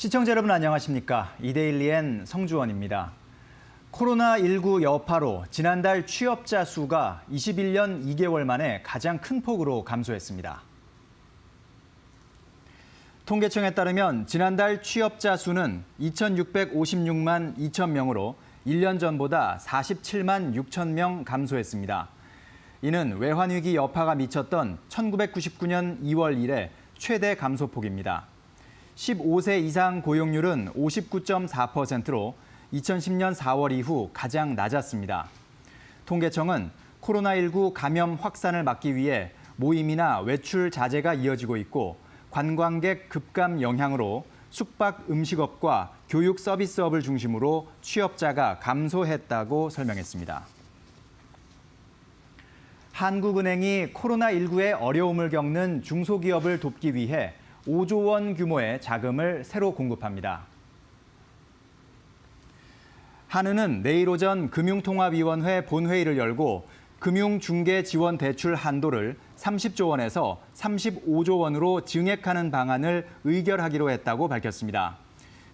시청자 여러분 안녕하십니까? 이데일리엔 성주원입니다. 코로나19 여파로 지난달 취업자 수가 21년 2개월 만에 가장 큰 폭으로 감소했습니다. 통계청에 따르면 지난달 취업자 수는 2,656만 2천 명으로 1년 전보다 47만 6천 명 감소했습니다. 이는 외환위기 여파가 미쳤던 1999년 2월 이래 최대 감소폭입니다. 15세 이상 고용률은 59.4%로 2010년 4월 이후 가장 낮았습니다. 통계청은 코로나19 감염 확산을 막기 위해 모임이나 외출 자제가 이어지고 있고 관광객 급감 영향으로 숙박 음식업과 교육 서비스업을 중심으로 취업자가 감소했다고 설명했습니다. 한국은행이 코로나19의 어려움을 겪는 중소기업을 돕기 위해 5조 원 규모의 자금을 새로 공급합니다. 한은은 내일 오전 금융통합위원회 본회의를 열고 금융중개지원대출 한도를 30조 원에서 35조 원으로 증액하는 방안을 의결하기로 했다고 밝혔습니다.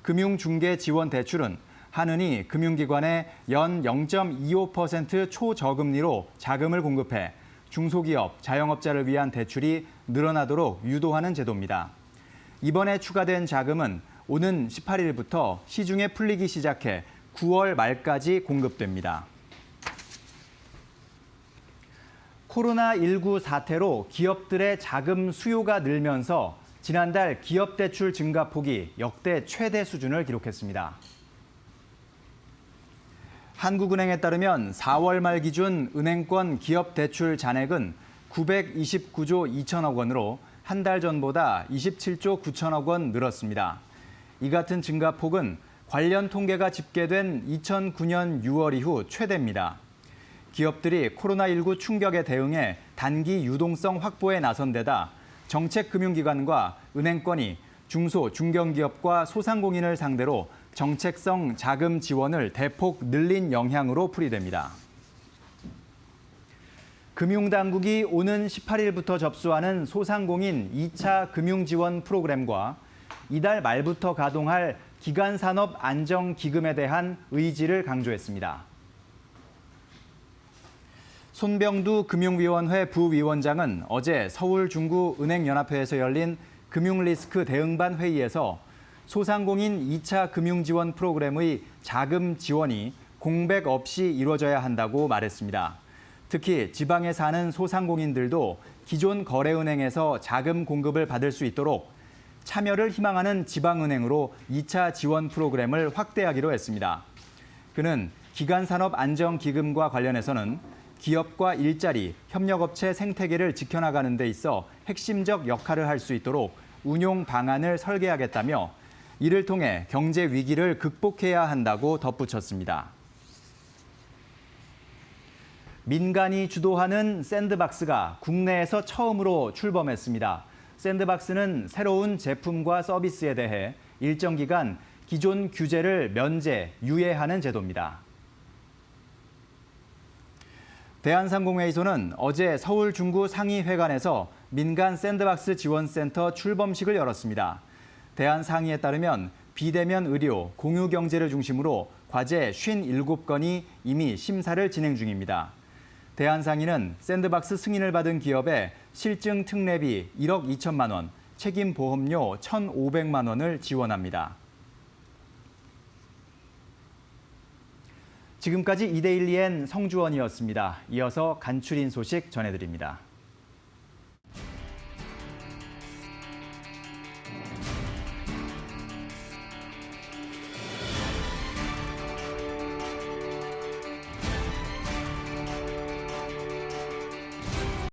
금융중개지원대출은 한은이 금융기관에 연 0.25% 초저금리로 자금을 공급해 중소기업, 자영업자를 위한 대출이 늘어나도록 유도하는 제도입니다. 이번에 추가된 자금은 오는 18일부터 시중에 풀리기 시작해 9월 말까지 공급됩니다. 코로나19 사태로 기업들의 자금 수요가 늘면서 지난달 기업 대출 증가폭이 역대 최대 수준을 기록했습니다. 한국은행에 따르면 4월 말 기준 은행권 기업 대출 잔액은 929조 2천억 원으로 한 달 전보다 27조 9천억 원 늘었습니다. 이 같은 증가폭은 관련 통계가 집계된 2009년 6월 이후 최대입니다. 기업들이 코로나19 충격에 대응해 단기 유동성 확보에 나선 데다 정책금융기관과 은행권이 중소, 중견기업과 소상공인을 상대로 정책성 자금 지원을 대폭 늘린 영향으로 풀이됩니다. 금융당국이 오는 18일부터 접수하는 소상공인 2차 금융지원 프로그램과 이달 말부터 가동할 기간산업안정기금에 대한 의지를 강조했습니다. 손병두 금융위원회 부위원장은 어제 서울 중구은행연합회에서 열린 금융리스크 대응반 회의에서 소상공인 2차 금융지원 프로그램의 자금 지원이 공백 없이 이루어져야 한다고 말했습니다. 특히 지방에 사는 소상공인들도 기존 거래은행에서 자금 공급을 받을 수 있도록 참여를 희망하는 지방은행으로 2차 지원 프로그램을 확대하기로 했습니다. 그는 기간산업안정기금과 관련해서는 기업과 일자리, 협력업체 생태계를 지켜나가는 데 있어 핵심적 역할을 할 수 있도록 운용 방안을 설계하겠다며 이를 통해 경제 위기를 극복해야 한다고 덧붙였습니다. 민간이 주도하는 샌드박스가 국내에서 처음으로 출범했습니다. 샌드박스는 새로운 제품과 서비스에 대해 일정 기간 기존 규제를 면제, 유예하는 제도입니다. 대한상공회의소는 어제 서울 중구 상의회관에서 민간 샌드박스 지원센터 출범식을 열었습니다. 대한상의에 따르면 비대면 의료, 공유경제를 중심으로 과제 57건이 이미 심사를 진행 중입니다. 대한상의는 샌드박스 승인을 받은 기업에 실증 특례비 1억 2천만 원, 책임보험료 1,500만 원을 지원합니다. 지금까지 이데일리엔 성주원이었습니다. 이어서 간추린 소식 전해드립니다.